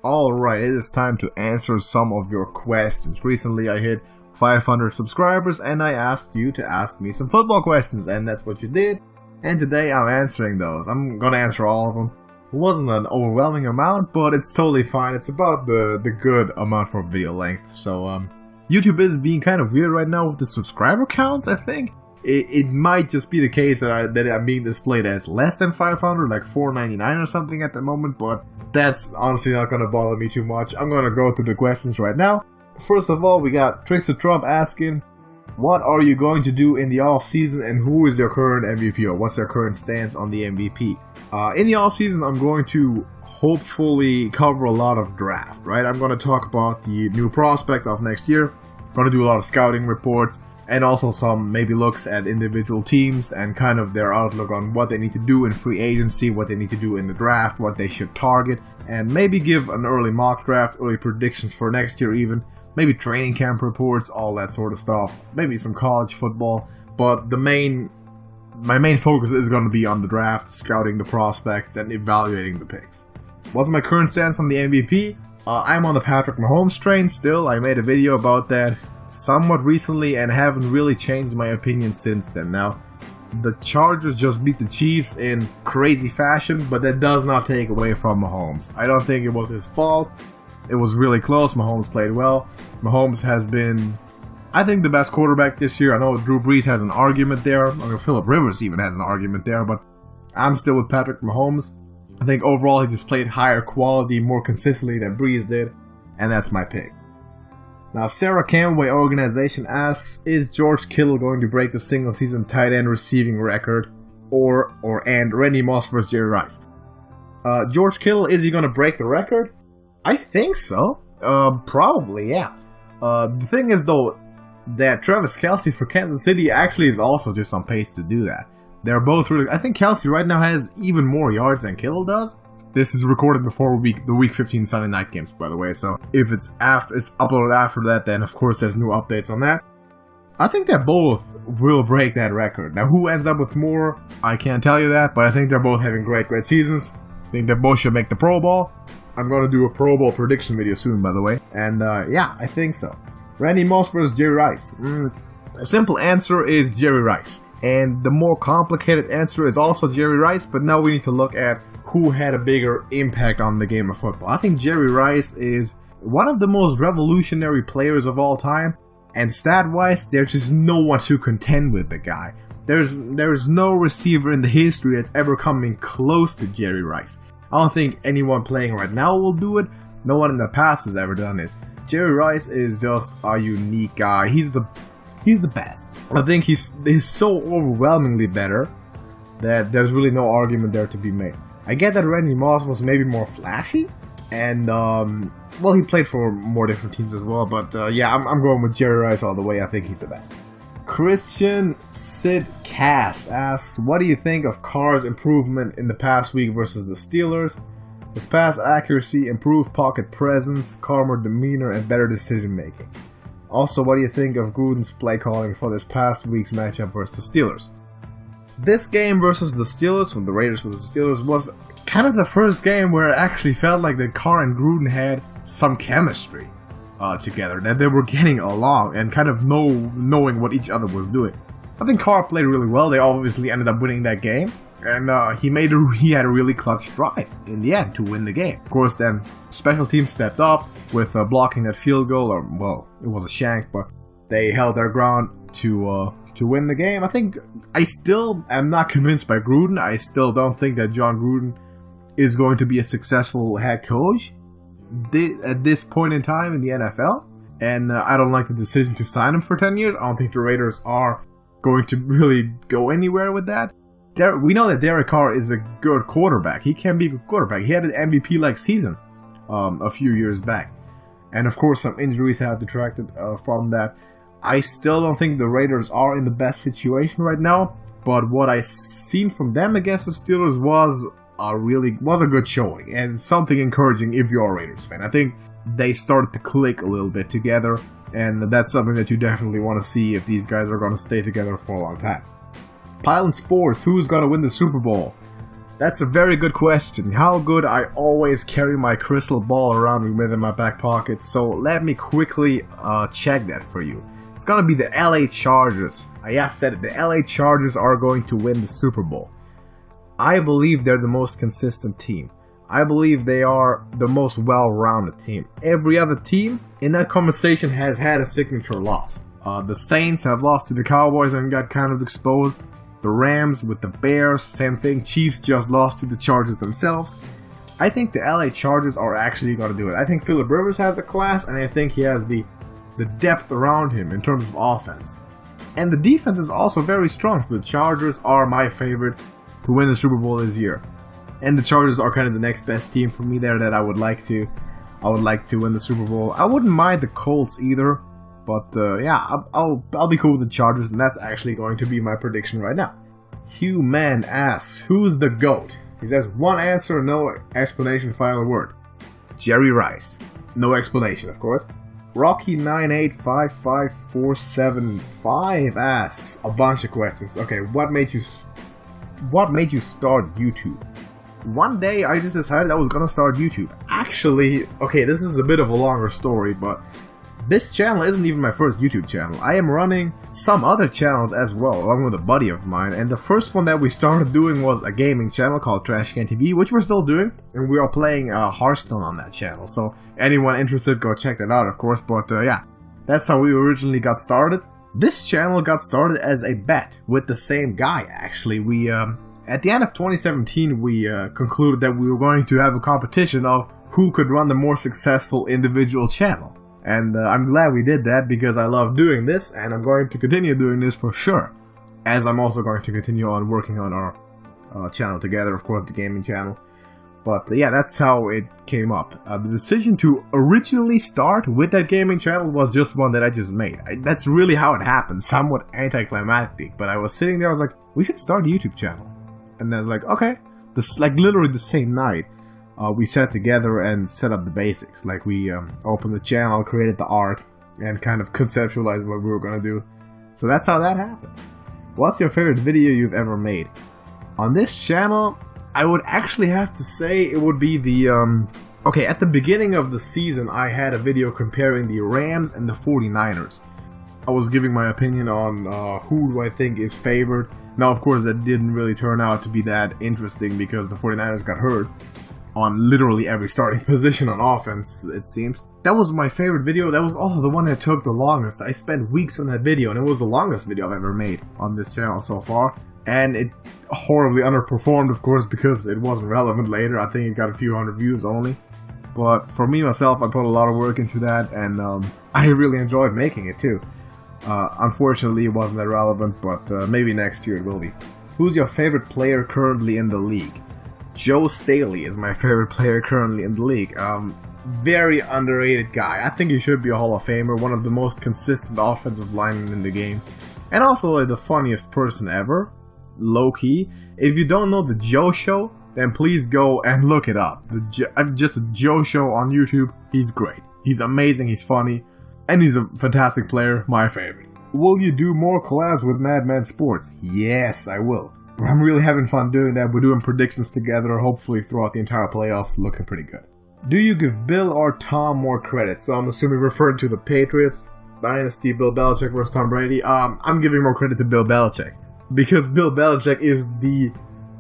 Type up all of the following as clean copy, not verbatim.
Alright, it is time to answer some of your questions. Recently I hit 500 subscribers and I asked you to ask me some football questions, and that's what you did. And today I'm answering those. I'm gonna answer all of them. It wasn't an overwhelming amount, but it's totally fine. It's about the good amount for video length. So YouTube is being kind of weird right now with the subscriber counts, I think. It might just be the case that I'm being displayed as less than 500, like 499 or something at the moment, but that's honestly not going to bother me too much. I'm going to go through the questions right now. First of all, we got Trickster Trump asking, what are you going to do in the off-season and who is your current MVP, or what's your current stance on the MVP? In the off-season, I'm going to hopefully cover a lot of draft, right? I'm going to talk about the new prospect of next year. I'm going to do a lot of scouting reports, and also some maybe looks at individual teams and kind of their outlook on what they need to do in free agency, what they need to do in the draft, what they should target, and maybe give an early mock draft, early predictions for next year even, maybe training camp reports, all that sort of stuff, maybe some college football, but my main focus is going to be on the draft, scouting the prospects, and evaluating the picks. What's my current stance on the MVP? I'm on the Patrick Mahomes train still. I made a video about that somewhat recently and haven't really changed my opinion since then. Now, the Chargers just beat the Chiefs in crazy fashion, but that does not take away from Mahomes. I don't think it was his fault. It was really close. Mahomes played well. Mahomes has been, I think, the best quarterback this year. I know Drew Brees has an argument there. I mean, Phillip Rivers even has an argument there, but I'm still with Patrick Mahomes. I think overall he just played higher quality more consistently than Brees did, and that's my pick. Now, Sarah Camway Organization asks, is George Kittle going to break the single-season tight end receiving record, and Randy Moss versus Jerry Rice? George Kittle, is he going to break the record? I think so. Probably, yeah. The thing is, though, that Travis Kelce for Kansas City actually is also just on pace to do that. They're both really... I think Kelce right now has even more yards than Kittle does. This is recorded before the Week 15 Sunday night games, by the way, so if it's uploaded after that, then of course there's new updates on that. I think that both will break that record. Now, who ends up with more, I can't tell you that, but I think they're both having great seasons. I think they both should make the Pro Bowl. I'm going to do a Pro Bowl prediction video soon, by the way, and yeah, I think so. Randy Moss versus Jerry Rice. A simple answer is Jerry Rice. And the more complicated answer is also Jerry Rice, but now we need to look at who had a bigger impact on the game of football. I think Jerry Rice is one of the most revolutionary players of all time, and stat-wise, there's just no one to contend with the guy. There's no receiver in the history that's ever coming close to Jerry Rice. I don't think anyone playing right now will do it. No one in the past has ever done it. Jerry Rice is just a unique guy. He's the best. I think he's so overwhelmingly better that there's really no argument there to be made. I get that Randy Moss was maybe more flashy, and well, he played for more different teams as well, but yeah, I'm going with Jerry Rice all the way. I think he's the best. Christian Sid Cast asks, what do you think of Carr's improvement in the past week versus the Steelers? His pass accuracy, improved pocket presence, calmer demeanor, and better decision making. Also, what do you think of Gruden's play calling for this past week's matchup versus the Steelers? This game versus the Steelers, when the Raiders versus the Steelers, was kind of the first game where it actually felt like that Carr and Gruden had some chemistry together, that they were getting along and kind of knowing what each other was doing. I think Carr played really well. They obviously ended up winning that game, and he had a really clutch drive in the end to win the game. Of course, then special teams stepped up with blocking that field goal, or well, it was a shank, but they held their ground to win the game. I still am not convinced by Gruden. I still don't think that John Gruden is going to be a successful head coach at this point in time in the NFL, and I don't like the decision to sign him for 10 years. I don't think the Raiders are going to really go anywhere with that. We know that Derek Carr is a good quarterback. He can be a good quarterback. He had an MVP-like season a few years back, and of course some injuries have detracted from that. I still don't think the Raiders are in the best situation right now, but what I seen from them against the Steelers was a good showing and something encouraging if you're a Raiders fan. I think they started to click a little bit together, and that's something that you definitely want to see if these guys are going to stay together for a long time. Pylon Sports, who's going to win the Super Bowl? That's a very good question. How good? I always carry my crystal ball around me within my back pocket, so let me quickly check that for you. It's gonna be the LA Chargers. I said it, the LA Chargers are going to win the Super Bowl. I believe they're the most consistent team. I believe they are the most well-rounded team. Every other team in that conversation has had a signature loss. The Saints have lost to the Cowboys and got kind of exposed. The Rams with the Bears, same thing. Chiefs just lost to the Chargers themselves. I think the LA Chargers are actually going to do it. I think Phillip Rivers has the class, and I think he has the depth around him in terms of offense. And the defense is also very strong, so the Chargers are my favorite to win the Super Bowl this year. And the Chargers are kind of the next best team for me there that I would like to win the Super Bowl. I wouldn't mind the Colts either, but yeah, I'll be cool with the Chargers, and that's actually going to be my prediction right now. Hugh Man asks, who's the GOAT? He says, one answer, no explanation, final word. Jerry Rice. No explanation, of course. Rocky9855475 asks a bunch of questions. Okay, what made you start YouTube? One day I just decided I was gonna start YouTube. Actually, okay, this is a bit of a longer story, but this channel isn't even my first YouTube channel. I am running some other channels as well, along with a buddy of mine, and the first one that we started doing was a gaming channel called TrashcanTV, which we're still doing, and we are playing Hearthstone on that channel, so anyone interested, go check that out, of course, but yeah, that's how we originally got started. This channel got started as a bet with the same guy, actually. We, at the end of 2017, we concluded that we were going to have a competition of who could run the more successful individual channel. And I'm glad we did that because I love doing this, and I'm going to continue doing this for sure. As I'm also going to continue on working on our channel together, of course, the gaming channel. But yeah, that's how it came up. The decision to originally start with that gaming channel was just one that I just made. That's really how it happened, somewhat anticlimactic. But I was sitting there, I was like, we should start a YouTube channel. And I was like, okay. This, like, literally the same night. We sat together and set up the basics. Like, we opened the channel, created the art, and kind of conceptualized what we were going to do. So that's how that happened. What's your favorite video you've ever made? On this channel, I would actually have to say it would be the... Okay, at the beginning of the season, I had a video comparing the Rams and the 49ers. I was giving my opinion on who do I think is favored. Now, of course, that didn't really turn out to be that interesting because the 49ers got hurt on literally every starting position on offense, it seems. That was my favorite video. That was also the one that took the longest. I spent weeks on that video, and it was the longest video I've ever made on this channel so far. And it horribly underperformed, of course, because it wasn't relevant later. I think it got a few hundred views only. But for me, myself, I put a lot of work into that, and I really enjoyed making it, too. Unfortunately, it wasn't that relevant, but maybe next year it will be. Who's your favorite player currently in the league? Joe Staley is my favorite player currently in the league. Very underrated guy. I think he should be a Hall of Famer, one of the most consistent offensive linemen in the game. And also like, the funniest person ever, low-key. If you don't know the Joe Show, then please go and look it up. Just a Joe Show on YouTube. He's great. He's amazing, he's funny, and he's a fantastic player, my favorite. Will you do more collabs with Madman Sports? Yes, I will. I'm really having fun doing that. We're doing predictions together, hopefully throughout the entire playoffs, looking pretty good. Do you give Bill or Tom more credit? So I'm assuming referring to the Patriots dynasty, Bill Belichick versus Tom Brady. I'm giving more credit to Bill Belichick because Bill Belichick is the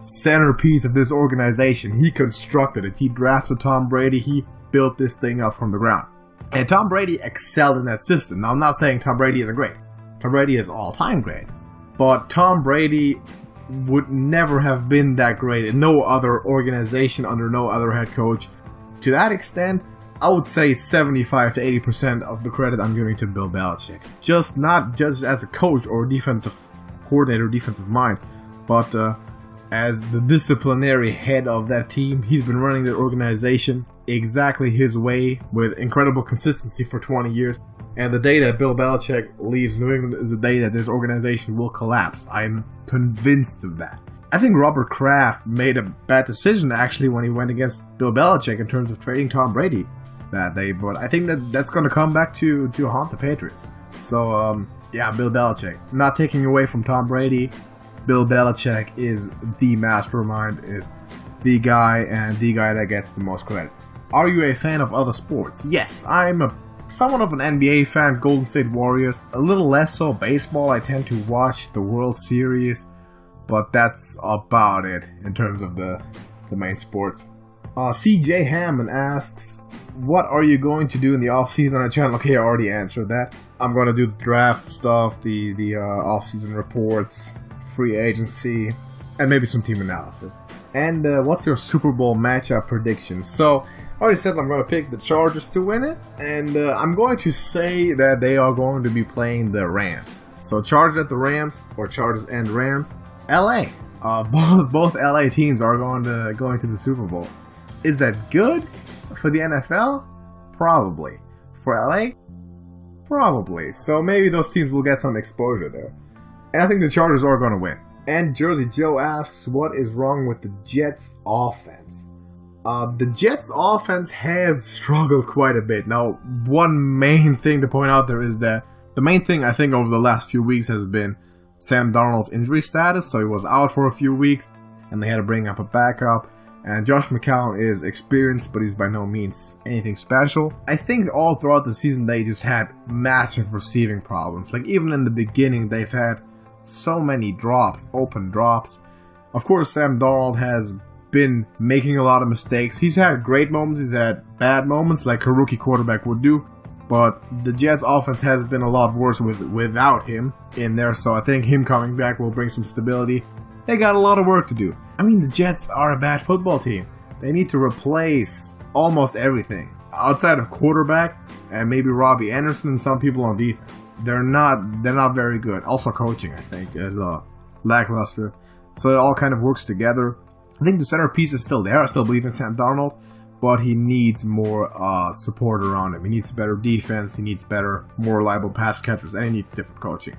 centerpiece of this organization. He constructed it. He drafted Tom Brady. He built this thing up from the ground. And Tom Brady excelled in that system. Now, I'm not saying Tom Brady isn't great. Tom Brady is all-time great. But Tom Brady would never have been that great in no other organization under no other head coach. To that extent, I would say 75 to 80% of the credit I'm giving to Bill Belichick. Not just as a coach or defensive coordinator, defensive mind, but as the disciplinary head of that team. He's been running the organization exactly his way with incredible consistency for 20 years. And the day that Bill Belichick leaves New England is the day that this organization will collapse. I'm convinced of that. I think Robert Kraft made a bad decision actually when he went against Bill Belichick in terms of trading Tom Brady that day, but I think that's going to come back to haunt the Patriots. So, yeah, Bill Belichick. Not taking away from Tom Brady, Bill Belichick is the mastermind, is the guy that gets the most credit. Are you a fan of other sports? Yes, I'm somewhat of an NBA fan, Golden State Warriors. A little less so baseball. I tend to watch the World Series, but that's about it in terms of the main sports. CJ Hammond asks, what are you going to do in the off-season on the channel? Okay, I already answered that. I'm going to do the draft stuff, the off-season reports, free agency, and maybe some team analysis. And what's your Super Bowl matchup prediction? So, I already said I'm going to pick the Chargers to win it, and I'm going to say that they are going to be playing the Rams. So, Chargers at the Rams, or Chargers and Rams. LA. Both LA teams are going to the Super Bowl. Is that good for the NFL? Probably. For LA? Probably. So maybe those teams will get some exposure there. And I think the Chargers are going to win. And Jersey Joe asks, what is wrong with the Jets offense? The Jets offense has struggled quite a bit. Now, one main thing to point out there is that the main thing I think over the last few weeks has been Sam Darnold's injury status. So he was out for a few weeks and they had to bring up a backup. And Josh McCown is experienced, but he's by no means anything special. I think all throughout the season they just had massive receiving problems. Like even in the beginning they've had so many drops, open drops. Of course Sam Darnold has been making a lot of mistakes. He's had great moments, he's had bad moments like a rookie quarterback would do. But the Jets offense has been a lot worse without him in there. So I think him coming back will bring some stability. They got a lot of work to do. I mean, the Jets are a bad football team. They need to replace almost everything. Outside of quarterback and maybe Robbie Anderson and some people on defense. They're not very good. Also coaching, I think, is lackluster. So it all kind of works together. I think the centerpiece is still there. I still believe in Sam Darnold. But he needs more support around him. He needs better defense. He needs better, more reliable pass catchers. And he needs different coaching.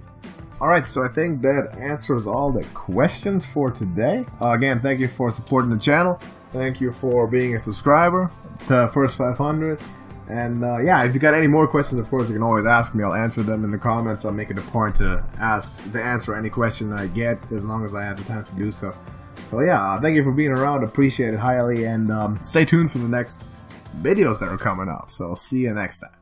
Alright, so I think that answers all the questions for today. Again, thank you for supporting the channel. Thank you for being a subscriber to First 500. And yeah, if you got any more questions, of course, you can always ask me. I'll answer them in the comments. I'll make it a point to answer any question I get, as long as I have the time to do so. So yeah, thank you for being around. Appreciate it highly. And stay tuned for the next videos that are coming up. So see you next time.